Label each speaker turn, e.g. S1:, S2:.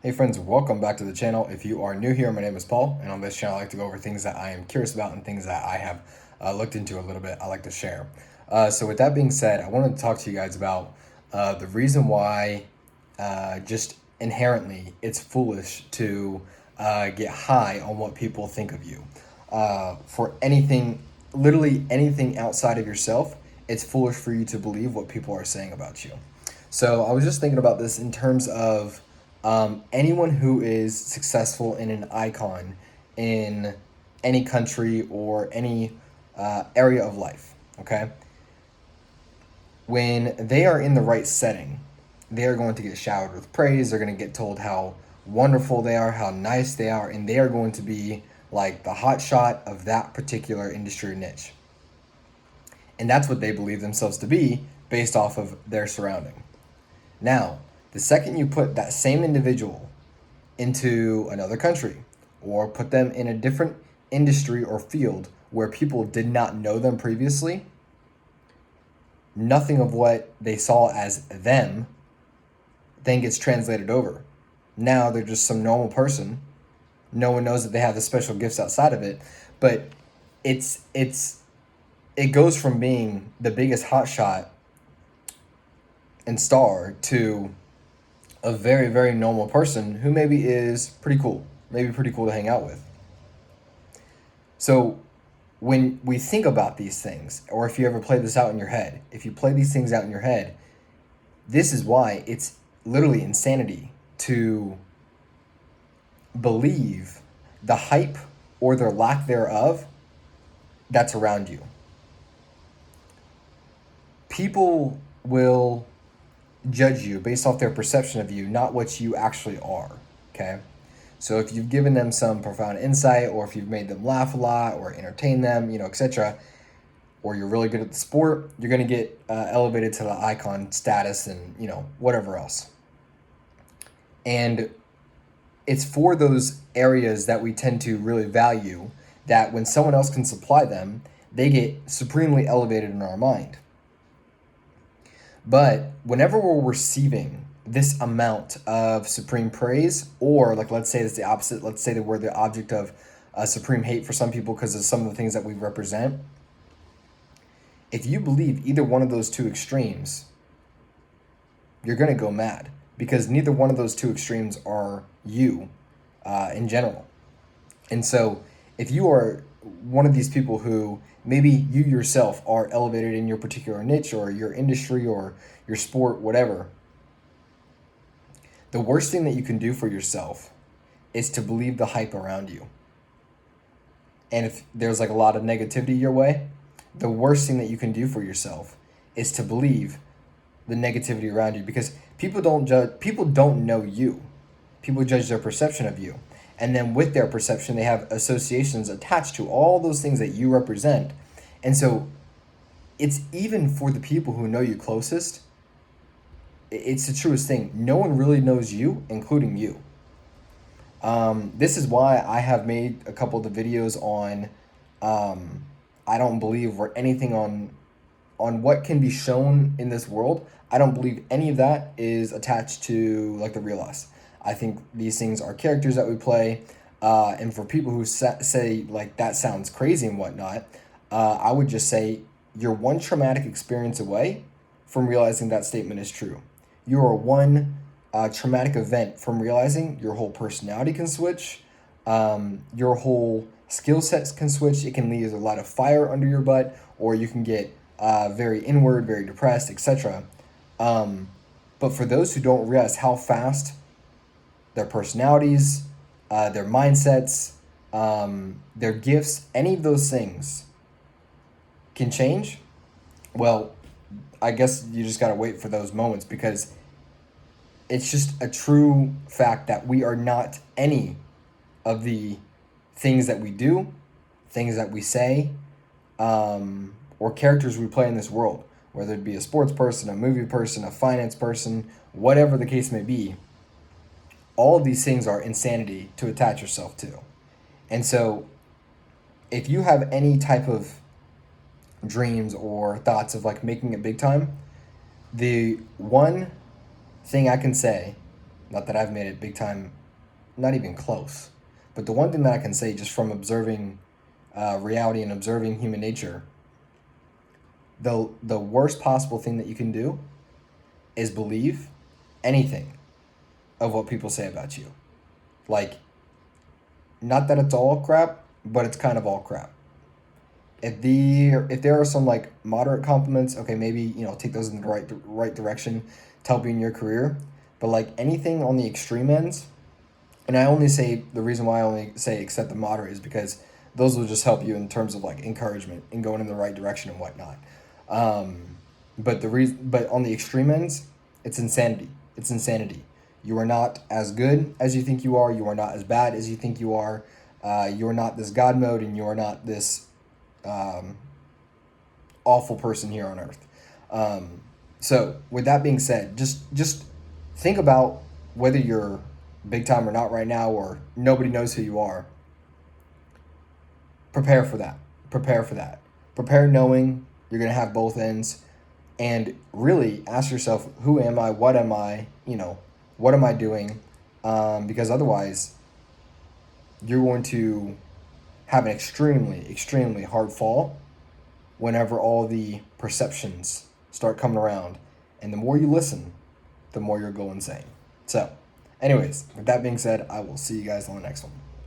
S1: Hey friends, welcome back to the channel. If you are new here, my name is Paul, and on this channel I like to go over things that I am curious about and things that I have looked into a little bit. I like to share. So with that being said, I wanted to talk to you guys about the reason why just inherently it's foolish to get high on what people think of you. For anything, literally anything outside of yourself, it's foolish for you to believe what people are saying about you. So I was just thinking about this in terms of anyone who is successful in an icon in any country or any area of life. Okay, when they are in the right setting, they are going to get showered with praise. They're going to get told how wonderful they are, how nice they are, and they are going to be like the hot shot of that particular industry or niche. And that's what they believe themselves to be based off of their surrounding. Now, the second you put that same individual into another country or put them in a different industry or field where people did not know them previously, nothing of what they saw as them then gets translated over. Now they're just some normal person. No one knows that they have the special gifts outside of it, but it's it goes from being the biggest hotshot and star to a very, very normal person who maybe is pretty cool, maybe pretty cool to hang out with. So when we think about these things, or if you ever play this out in your head, if you play these things out in your head, this is why it's literally insanity to believe the hype or the lack thereof that's around you. People will judge you based off their perception of you, not what you actually are. Okay? So if you've given them some profound insight, or if you've made them laugh a lot, or entertain them, etc., or you're really good at the sport, you're going to get elevated to the icon status and whatever else. And it's for those areas that we tend to really value that when someone else can supply them, they get supremely elevated in our mind. But whenever we're receiving this amount of supreme praise, or like let's say it's the opposite, let's say that we're the object of supreme hate for some people because of some of the things that we represent, if you believe either one of those two extremes, you're going to go mad because neither one of those two extremes are you in general. And so if you are one of these people who maybe you yourself are elevated in your particular niche or your industry or your sport, whatever, the worst thing that you can do for yourself is to believe the hype around you. And if there's like a lot of negativity your way, the worst thing that you can do for yourself is to believe the negativity around you, because people don't know you. People judge their perception of you. And then with their perception, they have associations attached to all those things that you represent. And so it's even for the people who know you closest, it's the truest thing. No one really knows you, including you. This is why I have made a couple of the videos on I don't believe or anything on what can be shown in this world. I don't believe any of that is attached to like the real us. I think these things are characters that we play. And for people who say like that sounds crazy and whatnot, I would just say you're one traumatic experience away from realizing that statement is true. You are one traumatic event from realizing your whole personality can switch, your whole skill sets can switch. It can leave a lot of fire under your butt, or you can get very inward, very depressed, etc. But for those who don't realize how fast their personalities, their mindsets, their gifts, any of those things can change, well, I guess you just got to wait for those moments, because it's just a true fact that we are not any of the things that we do, things that we say, or characters we play in this world, whether it be a sports person, a movie person, a finance person, whatever the case may be. All of these things are insanity to attach yourself to. And so if you have any type of dreams or thoughts of like making it big time, the one thing I can say Not that I've made it big time, not even close. But the one thing that I can say just from observing reality and observing human nature, the worst possible thing that you can do is believe anything of what people say about you. Like, not that it's all crap, but it's kind of all crap. If there are some like moderate compliments, okay, maybe take those in the right direction to help you in your career. But like anything on the extreme ends, and I only say the reason why I only say accept the moderate is because those will just help you in terms of like encouragement and going in the right direction and whatnot. But on the extreme ends, it's insanity. It's insanity. You are not as good as you think you are. You are not as bad as you think you are. You are not this God mode, and you are not this awful person here on earth. So with that being said, just think about whether you're big time or not right now, or nobody knows who you are. Prepare for that. Prepare for that. Prepare knowing you're gonna have both ends, and really ask yourself, who am I? What am I? What am I doing? Because otherwise, you're going to have an extremely hard fall whenever all the perceptions start coming around. And the more you listen, the more you'll go insane. So, anyways, with that being said, I will see you guys on the next one.